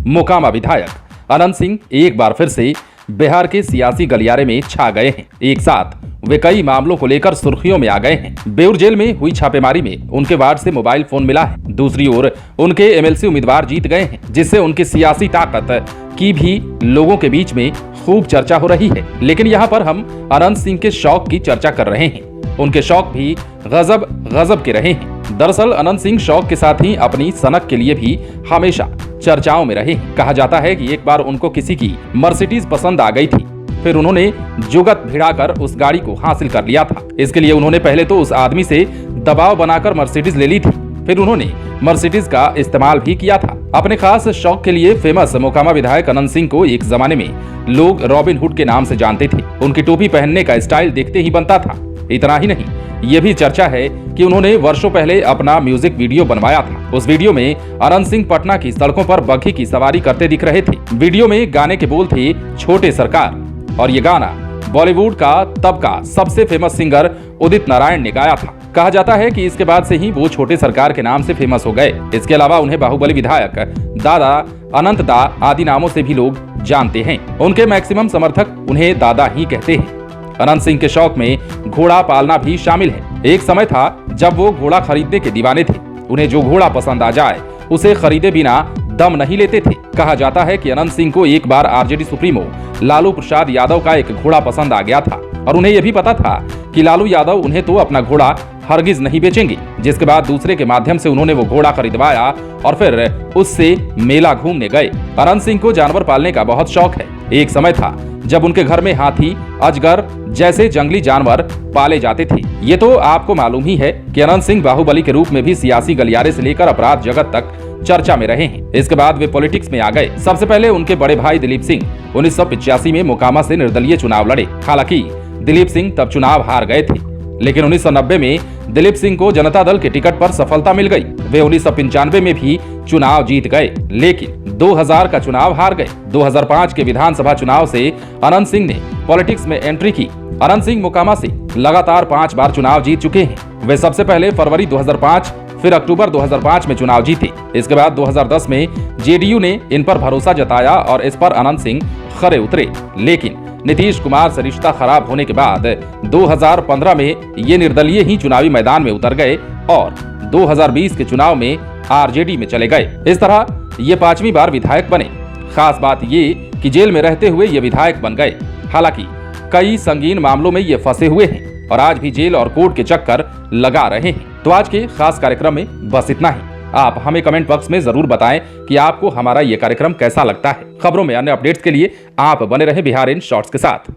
मोकामा विधायक अनंत सिंह एक बार फिर से बिहार के सियासी गलियारे में छा गए हैं। एक साथ वे कई मामलों को लेकर सुर्खियों में आ गए हैं। बेउर जेल में हुई छापेमारी में उनके वार्ड से मोबाइल फोन मिला है। दूसरी ओर उनके एमएलसी उम्मीदवार जीत गए हैं, जिससे उनकी सियासी ताकत की भी लोगों के बीच में खूब चर्चा हो रही है। लेकिन यहाँ पर हम अनंत सिंह के शौक की चर्चा कर रहे हैं। उनके शौक भी गजब के रहे हैं। दरअसल अनंत सिंह शौक के साथ ही अपनी सनक के लिए भी हमेशा चर्चाओं में रहे। कहा जाता है कि एक बार उनको किसी की मर्सिडीज पसंद आ गई थी, फिर उन्होंने जुगत भिड़ाकर उस गाड़ी को हासिल कर लिया था। इसके लिए उन्होंने पहले तो उस आदमी से दबाव बनाकर मर्सिडीज ले ली थी, फिर उन्होंने मर्सिडीज का इस्तेमाल भी किया था। अपने खास शौक के लिए फेमस मोकामा विधायक अनंत सिंह को एक जमाने में लोग रॉबिन हुड के नाम से जानते थे। उनकी टोपी पहनने का स्टाइल देखते ही बनता था। इतना ही नहीं, ये भी चर्चा है कि उन्होंने वर्षों पहले अपना म्यूजिक वीडियो बनवाया था। उस वीडियो में अनंत सिंह पटना की सड़कों पर बग्घी की सवारी करते दिख रहे थे। वीडियो में गाने के बोल थे छोटे सरकार, और ये गाना बॉलीवुड का तब का सबसे फेमस सिंगर उदित नारायण ने गाया था। कहा जाता है कि इसके बाद से ही वो छोटे सरकार के नाम से फेमस हो गए। इसके अलावा उन्हें बाहुबली विधायक, दादा, अनंत दा आदि नामों से भी लोग जानते हैं। उनके मैक्सिमम समर्थक उन्हें दादा ही कहते हैं। अनंत सिंह के शौक में घोड़ा पालना भी शामिल है। एक समय था जब वो घोड़ा खरीदने के दीवाने थे। उन्हें जो घोड़ा पसंद आ जाए उसे खरीदे बिना दम नहीं लेते थे। कहा जाता है कि अनंत सिंह को एक बार आरजेडी सुप्रीमो लालू प्रसाद यादव का एक घोड़ा पसंद आ गया था, और उन्हें यह भी पता था कि लालू यादव उन्हें तो अपना घोड़ा हरगिज नहीं बेचेंगे। जिसके बाद दूसरे के माध्यम से उन्होंने वो घोड़ा खरीदवाया और फिर उससे मेला घूमने गए। अनंत सिंह को जानवर पालने का बहुत शौक है। एक समय था जब उनके घर में हाथी, अजगर जैसे जंगली जानवर पाले जाते थे। ये तो आपको मालूम ही है कि अनंत सिंह बाहुबली के रूप में भी सियासी गलियारे से लेकर अपराध जगत तक चर्चा में रहे हैं। इसके बाद वे पॉलिटिक्स में आ गए। सबसे पहले उनके बड़े भाई दिलीप सिंह 1985 में मोकामा से निर्दलीय चुनाव लड़े। हालांकि दिलीप सिंह तब चुनाव हार गए थे, लेकिन 1990 में दिलीप सिंह को जनता दल के टिकट पर सफलता मिल गई। वे 1995 में भी चुनाव जीत गए, लेकिन 2000 का चुनाव हार गए। 2005 के विधानसभा चुनाव से अनंत सिंह ने पॉलिटिक्स में एंट्री की। अनंत सिंह मोकामा से लगातार 5 बार चुनाव जीत चुके हैं। वे सबसे पहले फरवरी 2005, फिर अक्टूबर 2005 में चुनाव जीते। इसके बाद 2010 में जेडीयू ने इन पर भरोसा जताया और इस पर अनंत सिंह खरे उतरे, लेकिन नीतीश कुमार से रिश्ता खराब होने के बाद 2015 में ये निर्दलीय ही चुनावी मैदान में उतर गए और 2020 के चुनाव में आरजेडी में चले गए। इस तरह ये 5वीं बार विधायक बने। खास बात ये कि जेल में रहते हुए ये विधायक बन गए। हालांकि कई संगीन मामलों में ये फंसे हुए हैं और आज भी जेल और कोर्ट के चक्कर लगा रहे हैं। तो आज के खास कार्यक्रम में बस इतना ही। आप हमें कमेंट बॉक्स में जरूर बताएं कि आपको हमारा ये कार्यक्रम कैसा लगता है। खबरों में अन्य अपडेट्स के लिए आप बने रहे बिहार इन शॉर्ट्स के साथ।